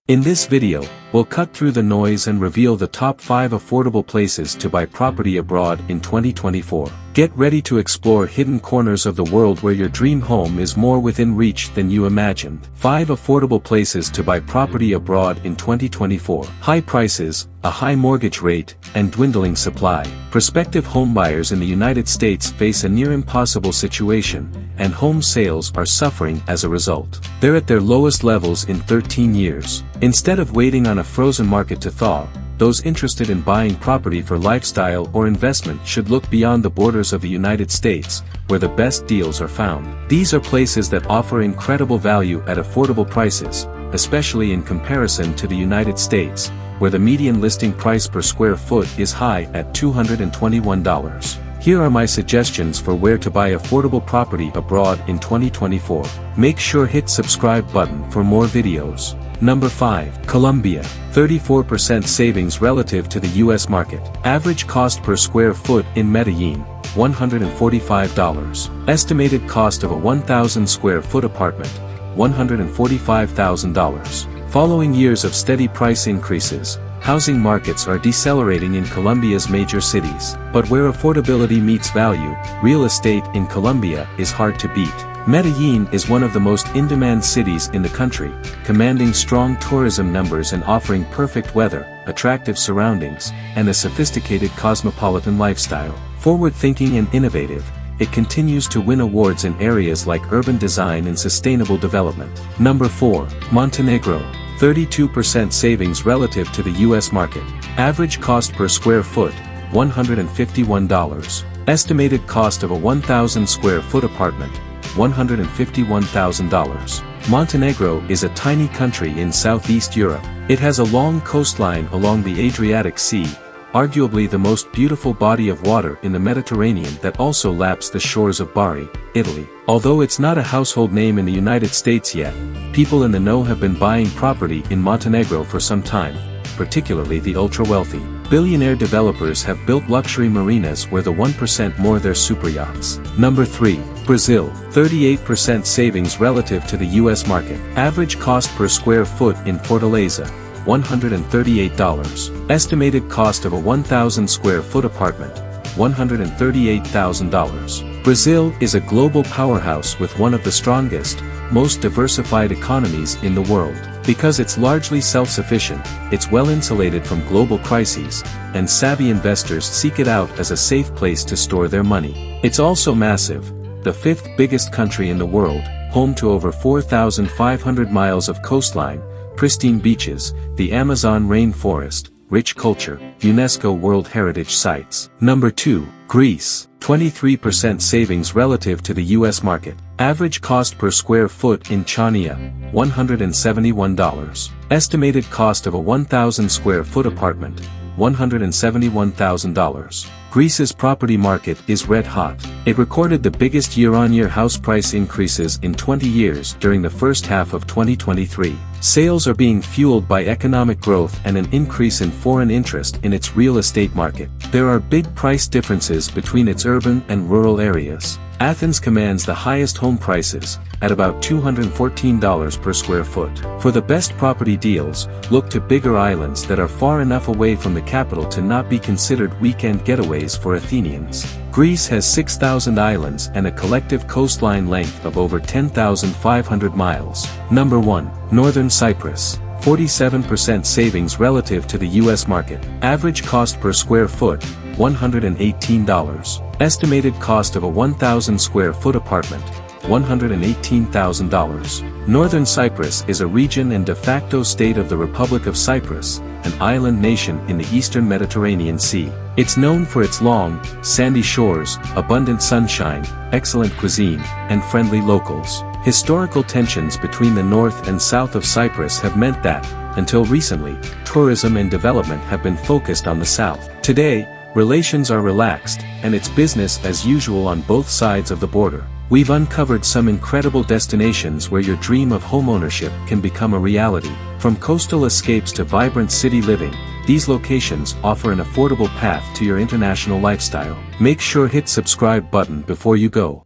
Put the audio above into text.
In this video, we'll cut through the noise and reveal the top 5 affordable places to buy property abroad in 2024. Get ready to explore hidden corners of the world where your dream home is more within reach than you imagined. 5 affordable places to buy property abroad in 2024. High prices, a high mortgage rate, and dwindling supply. Prospective homebuyers in the United States face a near impossible situation, and home sales are suffering as a result. They're at their lowest levels in 13 years. Instead of waiting on a frozen market to thaw, those interested in buying property for lifestyle or investment should look beyond the borders of the United States, where the best deals are found. These are places that offer incredible value at affordable prices, especially in comparison to the United States, where the median listing price per square foot is high at $221. Here are my suggestions for where to buy affordable property abroad in 2024. Make sure hit subscribe button for more videos. Number 5. Colombia. 34% savings relative to the US market. Average cost per square foot in Medellin, $145. Estimated cost of a 1,000 square foot apartment, $145,000. Following years of steady price increases, housing markets are decelerating in Colombia's major cities. But where affordability meets value, real estate in Colombia is hard to beat. Medellin is one of the most in-demand cities in the country, commanding strong tourism numbers and offering perfect weather, attractive surroundings, and a sophisticated cosmopolitan lifestyle. Forward-thinking and innovative, it continues to win awards in areas like urban design and sustainable development. Number 4. Montenegro. 32% savings relative to the US market. Average cost per square foot, $151. Estimated cost of a 1,000 square foot apartment, $151,000. Montenegro is a tiny country in Southeast Europe. It has a long coastline along the Adriatic Sea, arguably the most beautiful body of water in the Mediterranean that also laps the shores of Bari, Italy. Although it's not a household name in the United States yet, people in the know have been buying property in Montenegro for some time, particularly the ultra-wealthy. Billionaire developers have built luxury marinas where the 1% moor their superyachts. Number 3. Brazil. 38% savings relative to the US market. Average cost per square foot in Fortaleza, $138. Estimated cost of a 1,000 square foot apartment, $138,000. Brazil is a global powerhouse with one of the strongest, most diversified economies in the world. Because it's largely self-sufficient, it's well insulated from global crises, and savvy investors seek it out as a safe place to store their money. It's also massive, the 5th biggest country in the world, home to over 4,500 miles of coastline, pristine beaches, the Amazon rainforest, rich culture, UNESCO World Heritage Sites. Number 2. Greece. 23% savings relative to the US market. Average cost per square foot in Chania, $171. Estimated cost of a 1,000 square foot apartment, $171,000. Greece's property market is red hot. It recorded the biggest year-on-year house price increases in 20 years during the first half of 2023. Sales are being fueled by economic growth and an increase in foreign interest in its real estate market. There are big price differences between its urban and rural areas. Athens commands the highest home prices, at about $214 per square foot. For the best property deals, look to bigger islands that are far enough away from the capital to not be considered weekend getaways for Athenians. Greece has 6,000 islands and a collective coastline length of over 10,500 miles. Number 1. Northern Cyprus. 47% savings relative to the US market. Average cost per square foot, $118. Estimated cost of a 1,000 square foot apartment, $118,000. Northern Cyprus is a region and de facto state of the Republic of Cyprus, an island nation in the eastern Mediterranean Sea. It's known for its long, sandy shores, abundant sunshine, excellent cuisine, and friendly locals. Historical tensions between the north and south of Cyprus have meant that, until recently, tourism and development have been focused on the south. Today, relations are relaxed, and it's business as usual on both sides of the border. We've uncovered some incredible destinations where your dream of homeownership can become a reality. From coastal escapes to vibrant city living, these locations offer an affordable path to your international lifestyle. Make sure hit subscribe button before you go.